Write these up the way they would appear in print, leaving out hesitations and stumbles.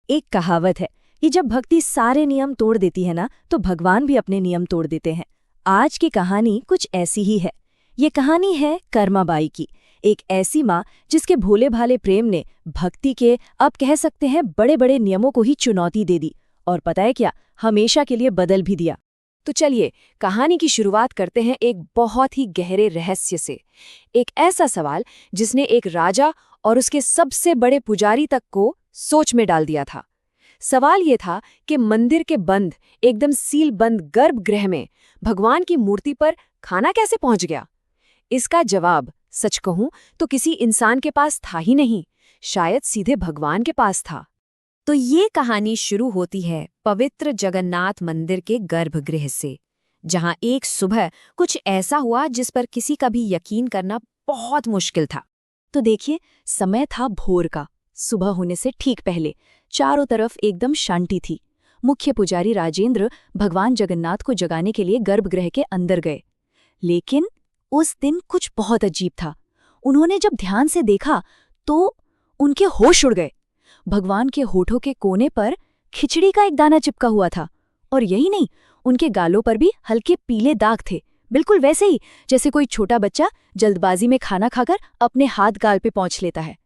एक कहावत है कि जब भक्ति सारे नियम तोड़ देती है ना, तो भगवान भी अपने नियम तोड़ देते हैं। आज की कहानी कुछ ऐसी ही है। ये कहानी है कर्माबाई की, एक ऐसी माँ जिसके भोले भाले प्रेम ने भक्ति के, अब कह सकते हैं, बड़े बड़े नियमों को ही चुनौती दे दी और पता है क्या, हमेशा के लिए बदल भी दिया। तो चलिए कहानी की शुरुआत करते हैं एक बहुत ही गहरे रहस्य से। एक ऐसा सवाल जिसने एक राजा और उसके सबसे बड़े पुजारी तक को सोच में डाल दिया था। सवाल ये था कि मंदिर के बंद, एकदम सील बंद गर्भगृह में भगवान की मूर्ति पर खाना कैसे पहुंच गया। इसका जवाब सच कहूं तो किसी इंसान के पास था ही नहीं, शायद सीधे भगवान के पास था। तो ये कहानी शुरू होती है पवित्र जगन्नाथ मंदिर के गर्भगृह से, जहां एक सुबह कुछ ऐसा हुआ जिस पर किसी का भी यकीन करना बहुत मुश्किल था। तो देखिए, समय था भोर का। सुबह होने से ठीक पहले चारों तरफ एकदम शांति थी। मुख्य पुजारी राजेंद्र भगवान जगन्नाथ को जगाने के लिए गर्भगृह के अंदर गए। लेकिन उस दिन कुछ बहुत अजीब था। उन्होंने जब ध्यान से देखा तो उनके होश उड़ गए। भगवान के होठों के कोने पर खिचड़ी का एक दाना चिपका हुआ था, और यही नहीं, उनके गालों पर भी हल्के पीले दाग थे, बिल्कुल वैसे ही जैसे कोई छोटा बच्चा जल्दबाजी में खाना खाकर अपने हाथ गाल पे पोंछ लेता है।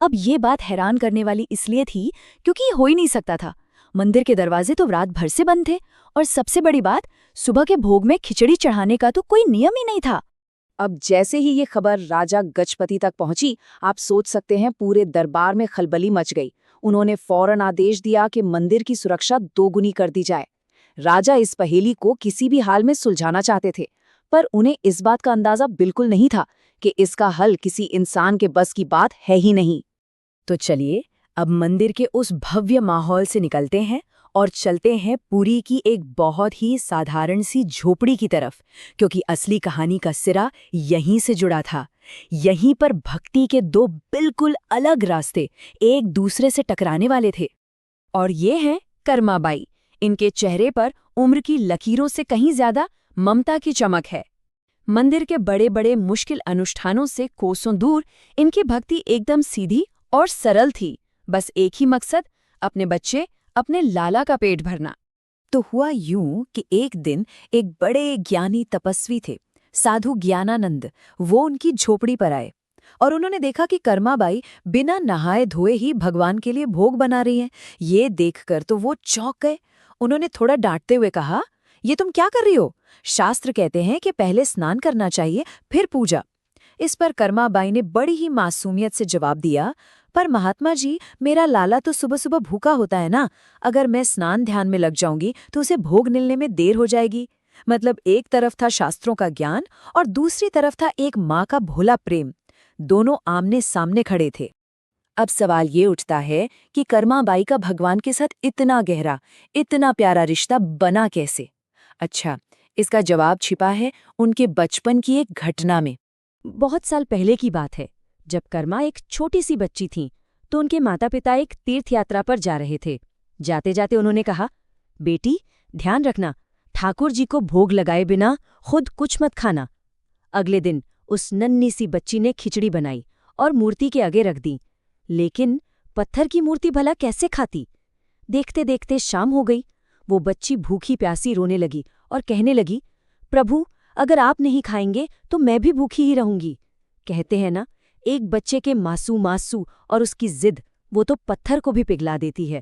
अब ये बात हैरान करने वाली इसलिए थी क्योंकि ये हो ही नहीं सकता था। मंदिर के दरवाजे तो रात भर से बंद थे, और सबसे बड़ी बात, सुबह के भोग में खिचड़ी चढ़ाने का तो कोई नियम ही नहीं था। अब जैसे ही ये खबर राजा गजपति तक पहुंची, आप सोच सकते हैं पूरे दरबार में खलबली मच गई। उन्होंने फौरन आदेश दिया कि मंदिर की सुरक्षा दोगुनी कर दी जाए। राजा इस पहेली को किसी भी हाल में सुलझाना चाहते थे, पर उन्हें इस बात का अंदाजा बिल्कुल नहीं था कि इसका हल किसी इंसान के बस की बात है ही नहीं। तो चलिए अब मंदिर के उस भव्य माहौल से निकलते हैं और चलते हैं पुरी की एक बहुत ही साधारण सी झोपड़ी की तरफ, क्योंकि असली कहानी का सिरा यहीं से जुड़ा था। यहीं पर भक्ति के दो बिल्कुल अलग रास्ते एक दूसरे से टकराने वाले थे। और ये हैं कर्माबाई। इनके चेहरे पर उम्र की लकीरों से कहीं ज्यादा ममता की चमक है। मंदिर के बड़े बड़े मुश्किल अनुष्ठानों से कोसों दूर इनकी भक्ति एकदम सीधी और सरल थी। बस एक ही मकसद, अपने बच्चे, अपने लाला का पेट भरना। तो हुआ यूं कि एक दिन एक बड़े ज्ञानी तपस्वी थे, साधु ज्ञानानंद। वो उनकी झोपड़ी पर आए और उन्होंने देखा कि कर्माबाई बिना नहाए धोए ही भगवान के लिए भोग बना रही हैं। ये देखकर तो वो चौंक गए। उन्होंने थोड़ा डांटते हुए कहा, ये तुम क्या कर रही हो? शास्त्र कहते हैं कि पहले स्नान करना चाहिए, फिर पूजा। इस पर कर्माबाई ने बड़ी ही मासूमियत से जवाब दिया, पर महात्मा जी, मेरा लाला तो सुबह सुबह भूखा होता है ना। अगर मैं स्नान ध्यान में लग जाऊंगी तो उसे भोग मिलने में देर हो जाएगी। मतलब एक तरफ था शास्त्रों का ज्ञान और दूसरी तरफ था एक माँ का भोला प्रेम। दोनों आमने सामने खड़े थे। अब सवाल ये उठता है कि कर्माबाई का भगवान के साथ इतना गहरा, इतना प्यारा रिश्ता बना कैसे? अच्छा, इसका जवाब छिपा है उनके बचपन की एक घटना में। बहुत साल पहले की बात है, जब कर्मा एक छोटी सी बच्ची थीं, तो उनके माता पिता एक तीर्थ यात्रा पर जा रहे थे। जाते जाते उन्होंने कहा, बेटी ध्यान रखना, ठाकुर जी को भोग लगाए बिना खुद कुछ मत खाना। अगले दिन उस नन्ही सी बच्ची ने खिचड़ी बनाई और मूर्ति के आगे रख दी। लेकिन पत्थर की मूर्ति भला कैसे खाती? देखते देखते शाम हो गई। वो बच्ची भूखी प्यासी रोने लगी और कहने लगी, प्रभु, अगर आप नहीं खाएंगे तो मैं भी भूखी ही रहूंगी। कहते हैं ना, एक बच्चे के मासूम आंसू और उसकी जिद, वो तो पत्थर को भी पिघला देती है।